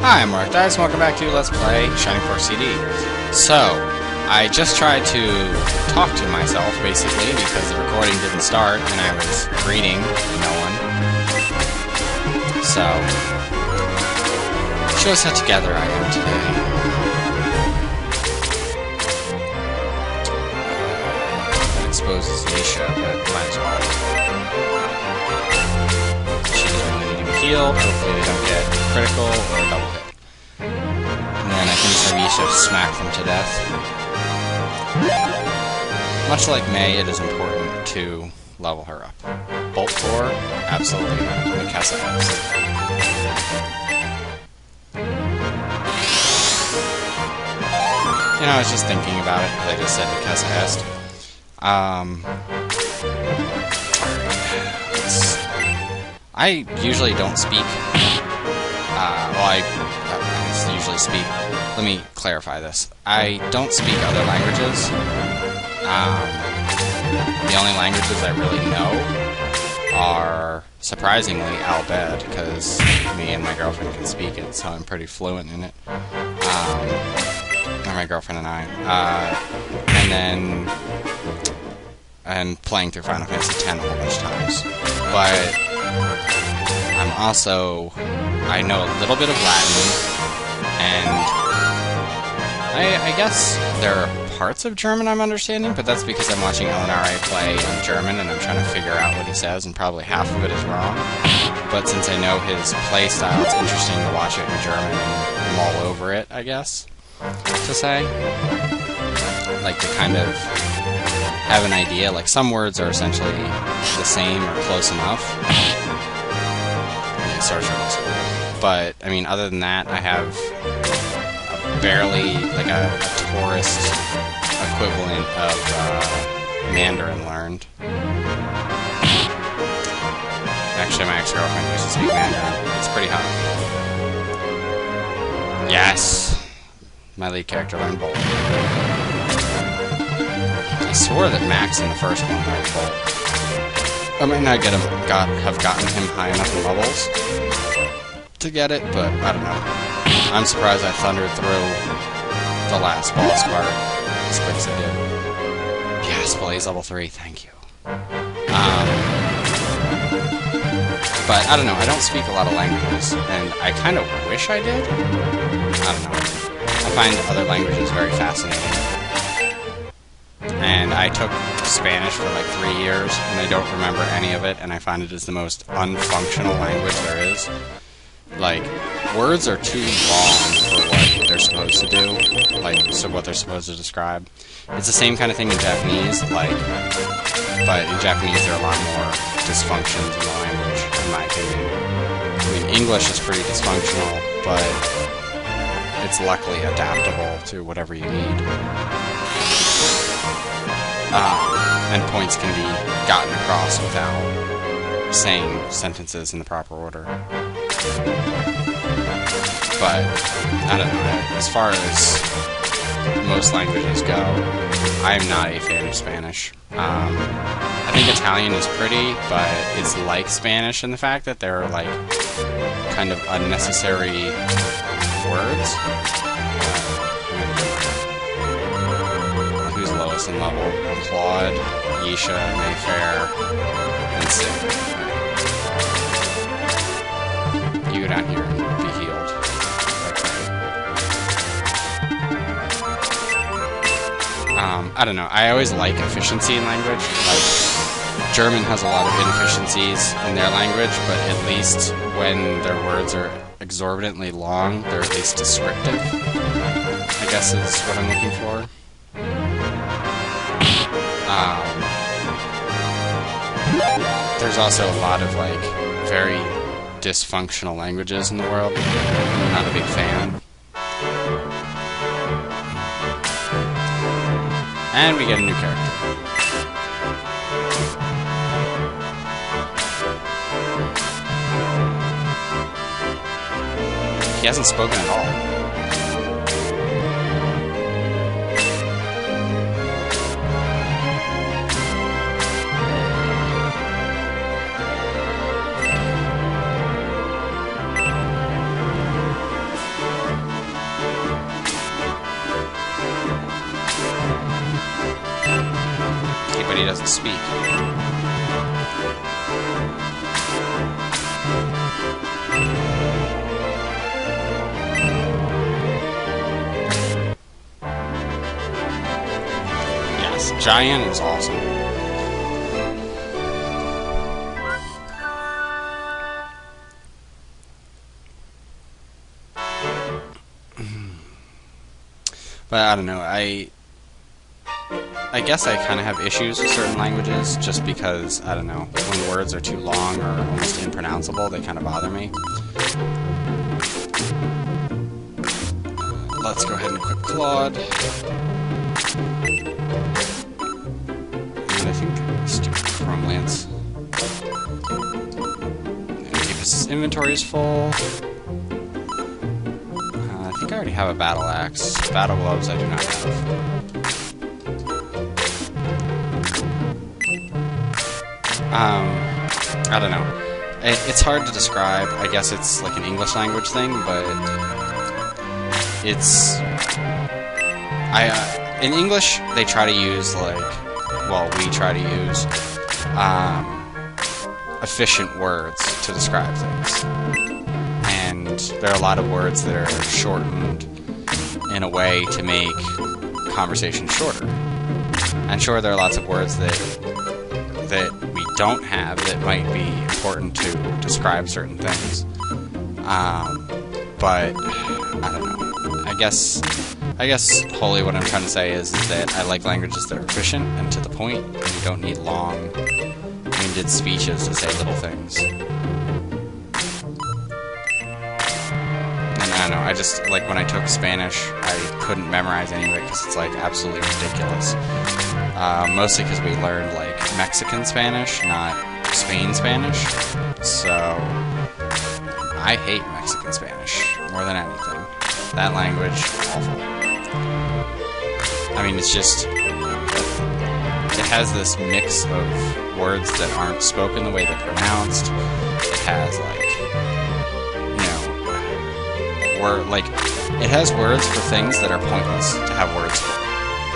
Hi, I'm Mark Dice, and welcome back to Let's Play Shining Force CD. So, I just tried to talk to myself, basically, because the recording didn't start, and I was reading no one. So, shows how together I am today. That exposes Yisha, but might as well. She doesn't really need to be healed. Hopefully they don't get critical or double hit. And then I can just have Yisha smack them to death. Much like May, it is important to level her up. Bolt 4? Absolutely. Mikasa Hest. You know, I was just thinking about it, because I just said Mikasa Hest. I usually don't speak. I usually speak. Let me clarify this. I don't speak other languages. The only languages I really know are, surprisingly, Al-Bhed, because me and my girlfriend can speak it, so I'm pretty fluent in it. Or my girlfriend and I. And playing through Final Fantasy X a whole bunch of times. But I know a little bit of Latin, and I guess there are parts of German I'm understanding, but that's because I'm watching LNRA play in German, and I'm trying to figure out what he says, and probably half of it is wrong. But since I know his play style, it's interesting to watch it in German and mull over it, I guess, to say. Like, to kind of have an idea. Like, some words are essentially the same or close enough. But, I mean, other than that, I have barely, like, a tourist equivalent of Mandarin learned. Actually, my ex-girlfriend used to speak Mandarin. It's pretty hot. Yes! My lead character learned Bolt. I swore that Max in the first one learned Bolt. I might not have gotten him high enough in levels to get it, but I don't know. I'm surprised I thundered through the last boss part as quick as I did. Yes, Blaze level 3, thank you. But I don't know, I don't speak a lot of languages, and I kind of wish I did. I don't know. I find other languages very fascinating. And I took Spanish for like 3 years, and I don't remember any of it, and I find it is the most unfunctional language there is. Like, words are too long for what they're supposed to do, like, so what they're supposed to describe. It's the same kind of thing in Japanese, like, but in Japanese there are a lot more dysfunctions in the language, in my opinion. I mean, English is pretty dysfunctional, but it's luckily adaptable to whatever you need. And points can be gotten across without saying sentences in the proper order. But, I don't know, as far as most languages go, I am not a fan of Spanish. I think Italian is pretty, but it's like Spanish in the fact that there are, like, kind of unnecessary words. Who's lowest in level? Claude, Yisha, Mayfair, and Sid. You go down here and be healed. I don't know. I always like efficiency in language. Like, German has a lot of inefficiencies in their language, but at least when their words are exorbitantly long, they're at least descriptive, I guess is what I'm looking for. There's also a lot of, like, very dysfunctional languages in the world. I'm not a big fan. And we get a new character. He hasn't spoken at all. to speak. Yes, Giant is awesome. But I don't know, I guess I kind of have issues with certain languages just because, I don't know, when words are too long or almost impronounceable, they kind of bother me. Let's go ahead and equip Claude. And I think stupid Chrome Lance. Keep his inventory is full. I think I already have a Battle Axe. Battle Gloves I do not have. I don't know. It's hard to describe. I guess it's like an English language thing, but it's... in English, they try to use, like... Well, we try to use efficient words to describe things. And there are a lot of words that are shortened in a way to make conversation shorter. And sure, there are lots of words that we don't have that might be important to describe certain things. But I don't know. I guess wholly what I'm trying to say is that I like languages that are efficient and to the point, and you don't need long, winded speeches to say little things. And I don't know, I just, like, when I took Spanish, I couldn't memorize any of it because it's, like, absolutely ridiculous. Mostly because we learned, like, Mexican Spanish, not Spain Spanish. So, I hate Mexican Spanish more than anything. That language, awful. I mean, it's just... It has this mix of words that aren't spoken the way they're pronounced. It has, like... it has words for things that are pointless to have words for.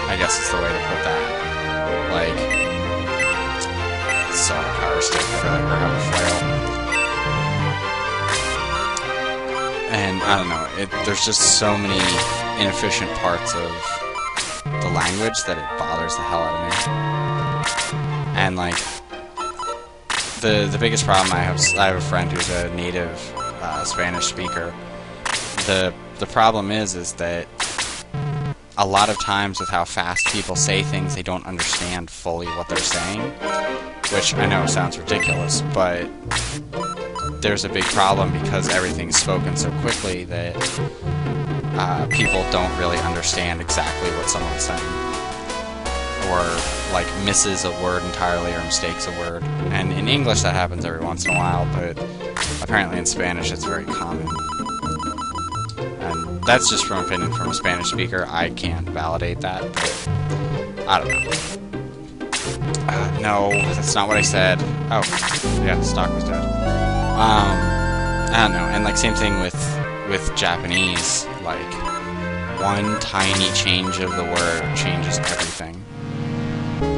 I guess is the way to put that. Like, saw a power stick or have a flail. And I don't know, there's just so many inefficient parts of the language that it bothers the hell out of me. And like, the biggest problem I have a friend who's a native Spanish speaker. The problem is that a lot of times with how fast people say things, they don't understand fully what they're saying, which I know sounds ridiculous, but there's a big problem because everything's spoken so quickly that people don't really understand exactly what someone's saying, or like misses a word entirely or mistakes a word. And in English that happens every once in a while, but apparently in Spanish it's very common. And that's just from opinion from a Spanish speaker. I can't validate that, but I don't know. No, that's not what I said. Oh, yeah, stock was dead. I don't know. And like same thing with Japanese. Like one tiny change of the word changes everything.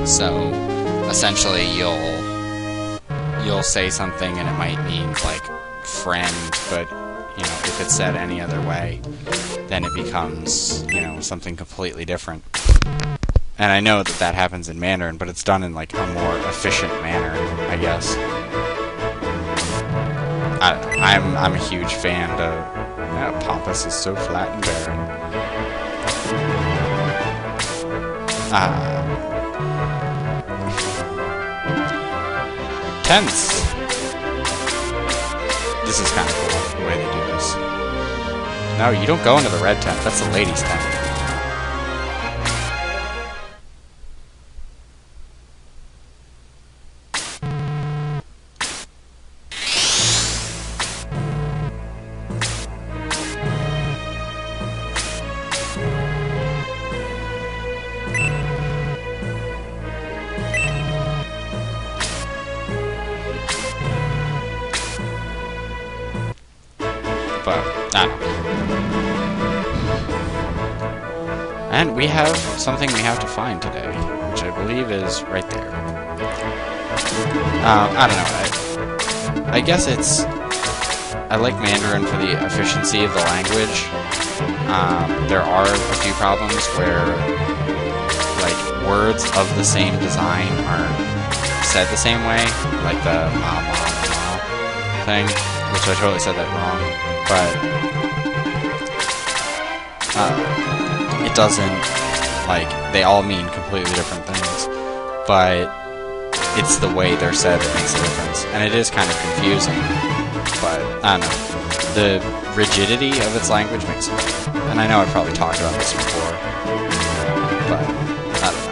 So essentially, you'll say something and it might mean like friend, but you know, if it's said any other way, then it becomes, you know, something completely different. And I know that happens in Mandarin, but it's done in like a more efficient manner, I guess. I'm a huge fan of Pompous is so flat and barren. Tents. This is kind of cool, the way they do this. No, you don't go into the red tent. That's the ladies' tent. But, I don't know. And we have something we have to find today, which I believe is right there. I don't know. I guess it's... I like Mandarin for the efficiency of the language. There are a few problems where, like, words of the same design aren't said the same way, like the ma ma ma thing, which I totally said that wrong, but it doesn't, like, they all mean completely different things, but it's the way they're said that makes a difference, and it is kind of confusing, but I don't know. The rigidity of its language makes it better. And I know I've probably talked about this before, but I don't know.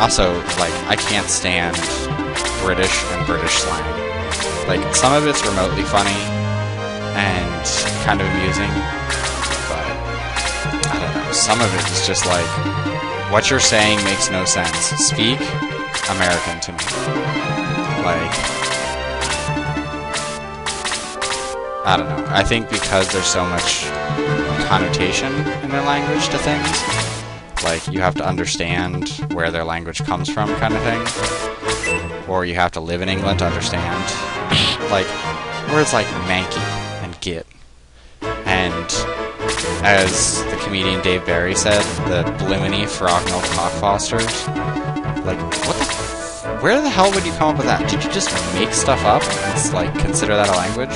Also, like, I can't stand British and British slang. Like, some of it's remotely funny and kind of amusing, but I don't know. Some of it is just like, what you're saying makes no sense. Speak American to me. Like, I don't know. I think because there's so much connotation in their language to things, like, you have to understand where their language comes from, kind of thing. Or you have to live in England to understand. Like, words like manky and git. And, as the comedian Dave Barry said, the Blimini Frognal Cockfosters. Like, what the where the hell would you come up with that? Did you just make stuff up and, like, consider that a language?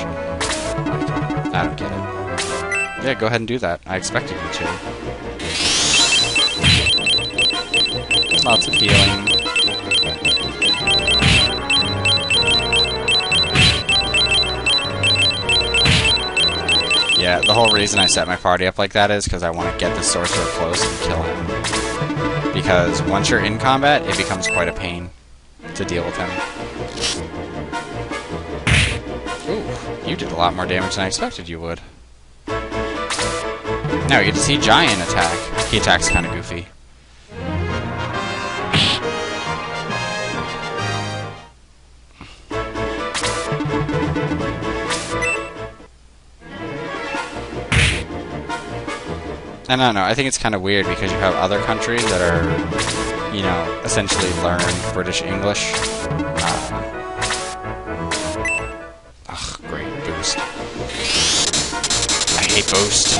I don't get it. Yeah, go ahead and do that. I expected you to. Lots of healing. Yeah, the whole reason I set my party up like that is because I want to get the sorcerer close and kill him. Because once you're in combat, it becomes quite a pain to deal with him. You did a lot more damage than I expected you would. Now we get to see Giant attack. He attacks kind of goofy. And I don't know, I think it's kind of weird because you have other countries that are, you know, essentially learn British English. I hate Boost.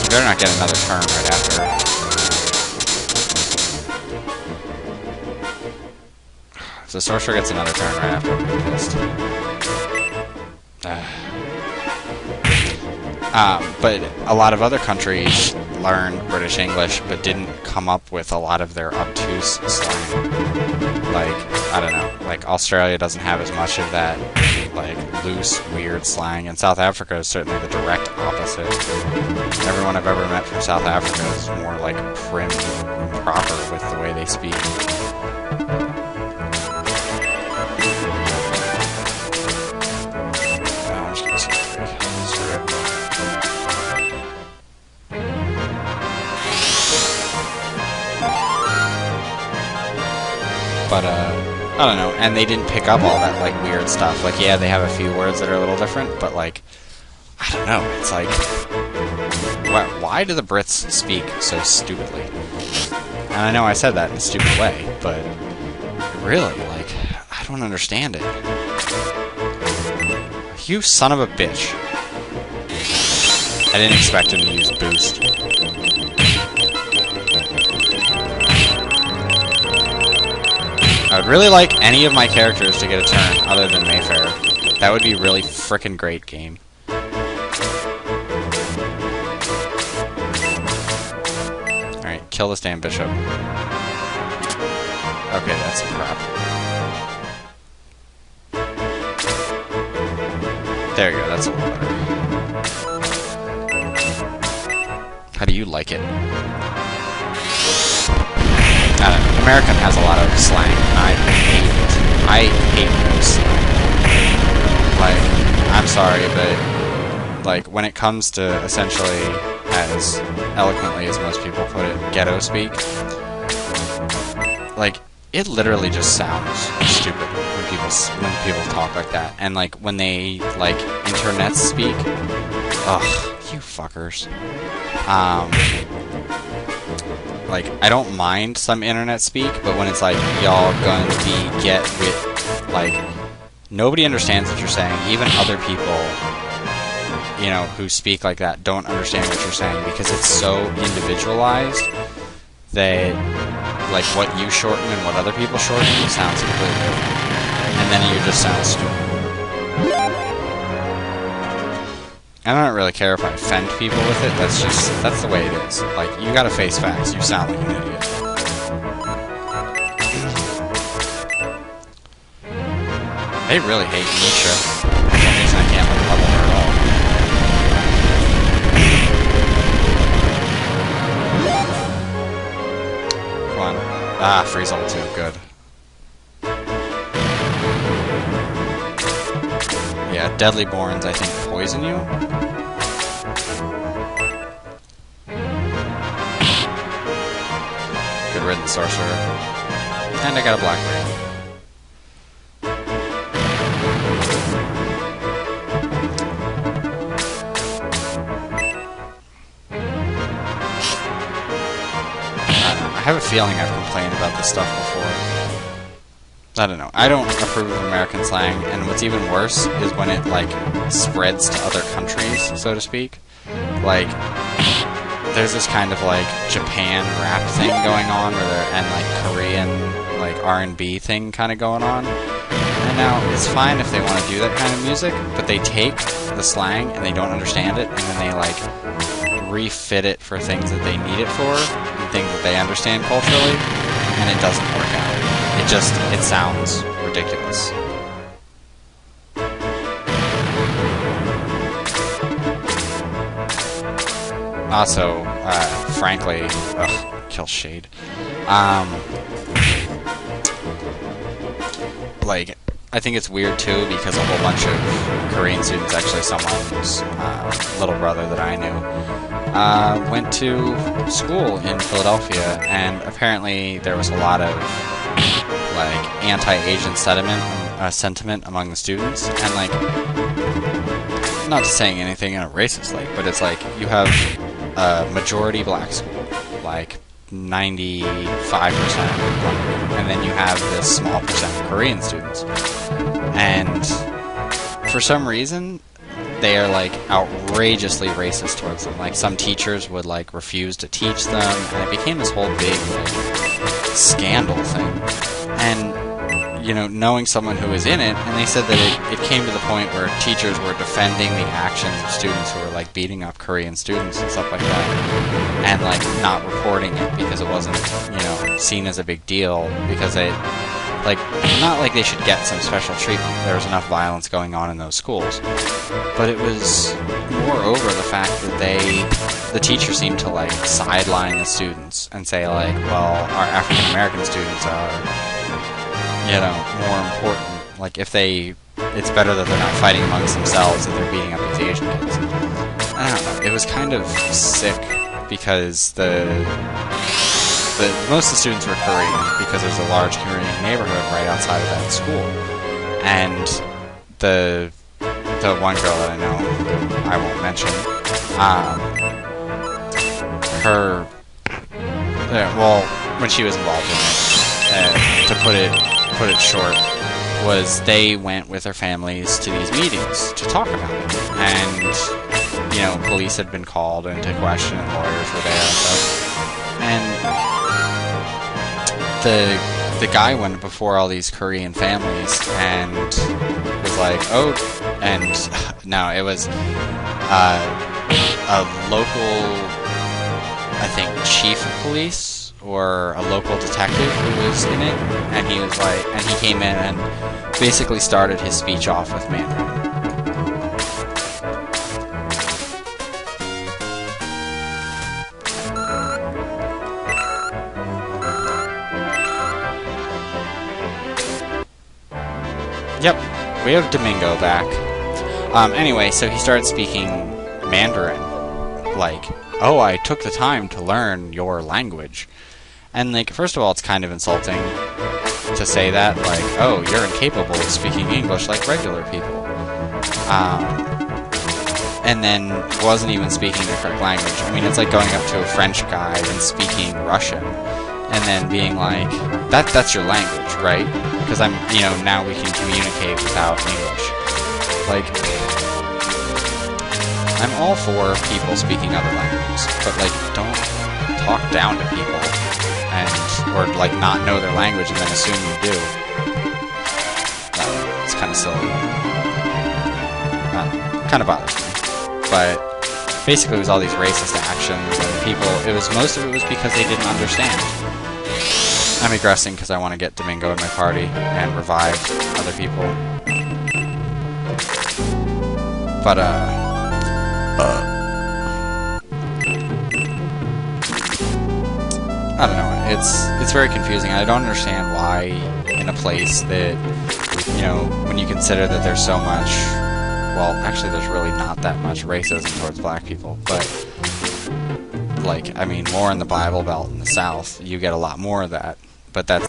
You better not get another turn right after. If the sorcerer gets another turn right after, I'm gonna be pissed. But a lot of other countries learned British English, but didn't come up with a lot of their obtuse slang. Like, I don't know, like Australia doesn't have as much of that, like, loose, weird slang, and South Africa is certainly the direct opposite. Everyone I've ever met from South Africa is more, like, prim and proper with the way they speak. I'm just gonna see But, I don't know, and they didn't pick up all that, like, weird stuff. Like, yeah, they have a few words that are a little different, but, like, I don't know, it's like, why do the Brits speak so stupidly? And I know I said that in a stupid way, but really, like, I don't understand it. You son of a bitch. I didn't expect him to use Boost. I would really like any of my characters to get a turn other than Mayfair. That would be really frickin' great, game. Alright, kill this damn bishop. Okay, that's some crap. There you go, that's a little better. How do you like it? American has a lot of slang, and I hate it. I hate those slang. Like, I'm sorry, but, like, when it comes to, essentially, as eloquently as most people put it, ghetto speak, like, it literally just sounds stupid when when people talk like that, and like when they like internet speak. Ugh, you fuckers. Like, I don't mind some internet speak, but when it's like, y'all gonna get with, like, nobody understands what you're saying. Even other people, you know, who speak like that don't understand what you're saying because it's so individualized that, like, what you shorten and what other people shorten sounds completely different. And then you just sound stupid. I don't really care if I offend people with it, that's the way it is. Like, you gotta face facts, you sound like an idiot. They really hate Nietzsche. For some reason I can't like level her at all. Come on. Ah, freeze level 2, good. Yeah, Deadly Borns, I think, poison you? Good riddance, Sorcerer. And I got a Black Ring. I have a feeling I've complained about this stuff before. I don't know. I don't approve of American slang, and what's even worse is when it, like, spreads to other countries, so to speak. Like, there's this kind of, like, Japan rap thing going on, and, like, Korean, like, R&B thing kind of going on. And now, it's fine if they want to do that kind of music, but they take the slang, and they don't understand it, and then they, like, refit it for things that they need it for, and things that they understand culturally, and it doesn't work out. It sounds ridiculous. Also, frankly, kill Shade. Like, I think it's weird too because a whole bunch of Korean students, actually someone's little brother that I knew, went to school in Philadelphia, and apparently there was a lot of like anti-Asian sentiment among the students, and like, not saying anything in a racist like, but it's like you have a majority black school, like 95%, and then you have this small percent of Korean students, and for some reason they are like outrageously racist towards them. Like, some teachers would like refuse to teach them, and it became this whole big like scandal thing. And, you know, knowing someone who was in it, and they said that it came to the point where teachers were defending the actions of students who were, like, beating up Korean students and stuff like that, and, like, not reporting it because it wasn't, you know, seen as a big deal, because they, like, not like they should get some special treatment. There was enough violence going on in those schools. But it was, moreover, the fact that the teachers seemed to, like, sideline the students and say, like, well, our African American students are, you know, more important. Like, if it's better that they're not fighting amongst themselves and they're beating up these Asian kids. I don't know. It was kind of sick because most of the students were Korean because there's a large Korean neighborhood right outside of that school. And the one girl that I know, who I won't mention, when she was involved in it, to put it short, was they went with their families to these meetings to talk about it. And, you know, police had been called into question, and lawyers were there and stuff. And the guy went before all these Korean families and was like, oh, and no, it was a local, I think, chief of police or a local detective who was in it, and he was like, and he came in and basically started his speech off with Mandarin. Yep, we have Domingo back. Anyway, so he started speaking Mandarin. Like, oh, I took the time to learn your language. And, like, first of all, it's kind of insulting. to say that, like, oh, you're incapable of speaking English like regular people. And then wasn't even speaking the correct language. I mean, it's like going up to a French guy and speaking Russian, and then being like, that's your language, right? Because now we can communicate without English. Like, I'm all for people speaking other languages, but like, don't talk down to people or like not know their language and then assume you do. It's kind of silly. Kind of bothers me. But basically it was all these racist actions, and most of it was because they didn't understand. I'm aggressing because I want to get Domingo in my party and revive other people. But, I don't know, it's very confusing. I don't understand why in a place that, when you consider that there's so much, well, actually there's really not that much racism towards black people, but, like, I mean, more in the Bible Belt in the South, you get a lot more of that, but that's